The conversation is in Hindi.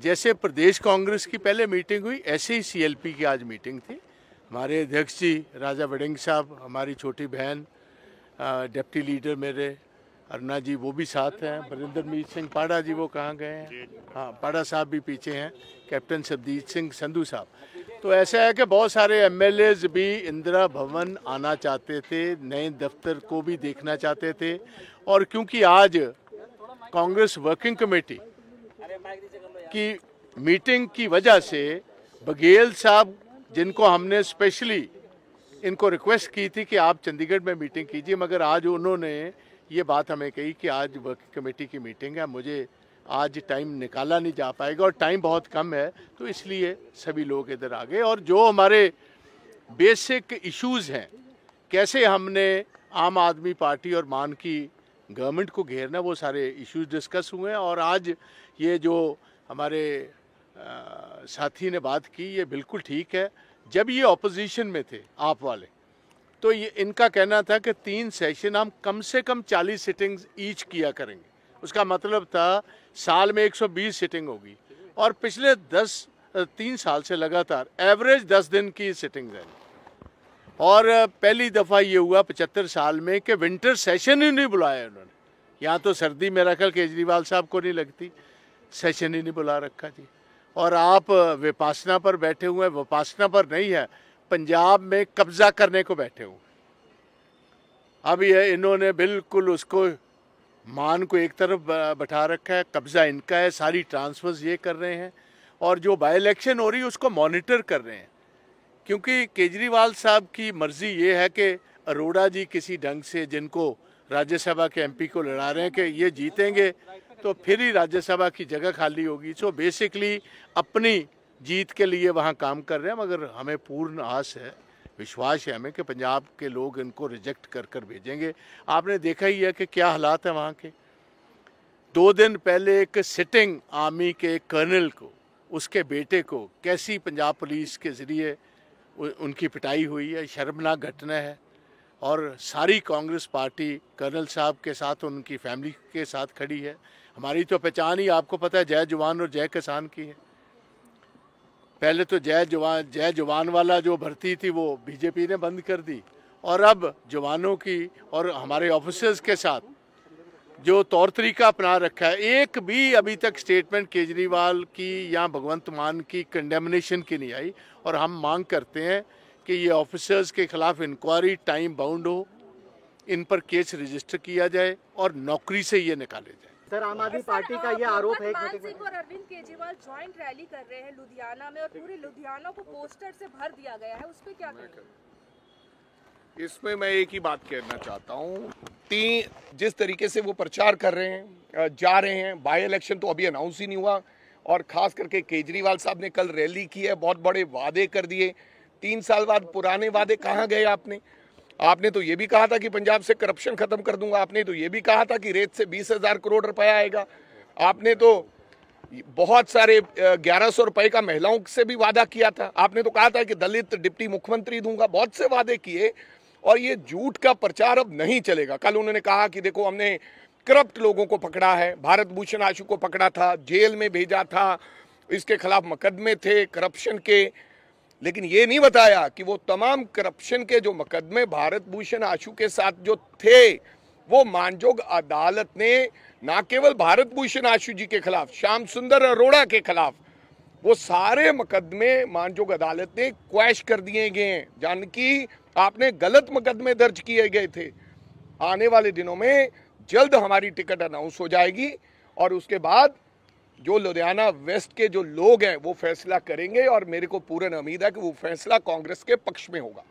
जैसे प्रदेश कांग्रेस की पहले मीटिंग हुई, ऐसे ही सीएलपी की आज मीटिंग थी। हमारे अध्यक्ष जी राजा वड़िंग साहब, हमारी छोटी बहन डिप्टी लीडर मेरे अरुणा जी वो भी साथ हैं, बरिंदर मीत सिंह पाड़ा जी वो कहाँ गए हैं, हाँ पाड़ा साहब भी पीछे हैं, कैप्टन शब्दीत सिंह संधू साहब। तो ऐसा है कि बहुत सारे एमएलएज भी इंदिरा भवन आना चाहते थे, नए दफ्तर को भी देखना चाहते थे। और क्योंकि आज कांग्रेस वर्किंग कमेटी की मीटिंग की वजह से बघेल साहब, जिनको हमने स्पेशली इनको रिक्वेस्ट की थी कि आप चंडीगढ़ में मीटिंग कीजिए, मगर आज उन्होंने ये बात हमें कही कि आज वर्किंग कमेटी की मीटिंग है, मुझे आज टाइम निकाला नहीं जा पाएगा और टाइम बहुत कम है, तो इसलिए सभी लोग इधर आ गए। और जो हमारे बेसिक इश्यूज हैं, कैसे हमने आम आदमी पार्टी और मान की गवर्नमेंट को घेरना, वो सारे इश्यूज डिस्कस हुए हैं। और आज ये जो हमारे साथी ने बात की, ये बिल्कुल ठीक है। जब ये ऑपोजिशन में थे आप वाले, तो ये इनका कहना था कि 3 सेशन हम कम से कम 40 सिटिंग्स ईच किया करेंगे। उसका मतलब था साल में 120 सिटिंग होगी, और पिछले 3 साल से लगातार एवरेज 10 दिन की सिटिंग है। और पहली दफ़ा ये हुआ 75 साल में कि विंटर सेशन ही नहीं बुलाया उन्होंने। यहाँ तो सर्दी मेरा ख्याल केजरीवाल साहब को नहीं लगती, सेशन ही नहीं बुला रखा जी। और आप विपासना पर बैठे हुए हैं, विपासना पर नहीं है, पंजाब में कब्जा करने को बैठे हुए। अब ये इन्होंने बिल्कुल उसको मान को एक तरफ बैठा रखा है, कब्जा इनका है, सारी ट्रांसफर्स ये कर रहे हैं, और जो बाई इलेक्शन हो रही है उसको मॉनिटर कर रहे हैं। क्योंकि केजरीवाल साहब की मर्जी ये है कि अरोड़ा जी किसी ढंग से, जिनको राज्यसभा के एमपी को लड़ा रहे हैं, कि ये जीतेंगे तो फिर ही राज्यसभा की जगह खाली होगी। सो बेसिकली अपनी जीत के लिए वहाँ काम कर रहे हैं, मगर हमें पूर्ण आस है, विश्वास है हमें कि पंजाब के लोग इनको रिजेक्ट कर कर भेजेंगे। आपने देखा ही है कि क्या हालात है वहाँ के। 2 दिन पहले एक सिटिंग आर्मी के कर्नल को, उसके बेटे को कैसी पंजाब पुलिस के ज़रिए उनकी पिटाई हुई है, शर्मनाक घटना है। और सारी कांग्रेस पार्टी कर्नल साहब के साथ, उनकी फैमिली के साथ खड़ी है। हमारी तो पहचान ही आपको पता है जय जवान और जय किसान की है। पहले तो जय जवान वाला जो भर्ती थी वो बीजेपी ने बंद कर दी, और अब जवानों की और हमारे ऑफिसर्स के साथ जो तौर तरीका अपना रखा है, एक भी अभी तक स्टेटमेंट केजरीवाल की या भगवंत मान की कंडेमनेशन की नहीं आई। और हम मांग करते हैं कि ये ऑफिसर्स के खिलाफ इंक्वायरी टाइम बाउंड हो, इन पर केस रजिस्टर किया जाए और नौकरी से ये निकाले जाए। सर, आम आदमी पार्टी का ये आरोप है कि और अरविंद केजरीवाल जॉइंट रैली कर रहे हैं लुधियाना में, और पूरे लुधियाना को पोस्टर से भर दिया गया है, उस पे क्या कहेंगे? इसमें मैं एक ही बात कहना चाहता हूँ, जिस तरीके से वो प्रचार कर रहे हैं, जा रहे हैं, बाई इलेक्शन तो अभी अनाउंस ही नहीं हुआ, और खास करके केजरीवाल साहब ने कल रैली की है, बहुत बड़े वादे कर दिए। 3 साल बाद पुराने वादे कहाँ गए आपने तो ये भी कहा था कि पंजाब से करप्शन खत्म कर दूंगा, आपने तो ये भी कहा था कि रेत से 20,000 करोड़ रुपया आएगा, आपने तो बहुत सारे 1100 रुपए का महिलाओं से भी वादा किया था, आपने तो कहा था कि दलित डिप्टी मुख्यमंत्री दूंगा, बहुत से वादे किए। और ये झूठ का प्रचार अब नहीं चलेगा। कल उन्होंने कहा कि देखो हमने करप्ट लोगों को पकड़ा है, भारत भूषण आशु को पकड़ा था, जेल में भेजा था, इसके खिलाफ मुकदमे थे करप्शन के, लेकिन ये नहीं बताया कि वो तमाम करप्शन के जो मुकदमे भारत भूषण आशु के साथ जो थे, वो मानजोग अदालत ने ना केवल भारत भूषण आशु जी के खिलाफ, श्याम सुंदर अरोड़ा के खिलाफ, वो सारे मुकदमे मानजोग अदालत ने क्वैश कर दिए गए हैं। जानकी आपने गलत मुकदमे दर्ज किए गए थे। आने वाले दिनों में जल्द हमारी टिकट अनाउंस हो जाएगी, और उसके बाद जो लुधियाना वेस्ट के जो लोग हैं वो फैसला करेंगे, और मेरे को पूर्ण उम्मीद है कि वो फैसला कांग्रेस के पक्ष में होगा।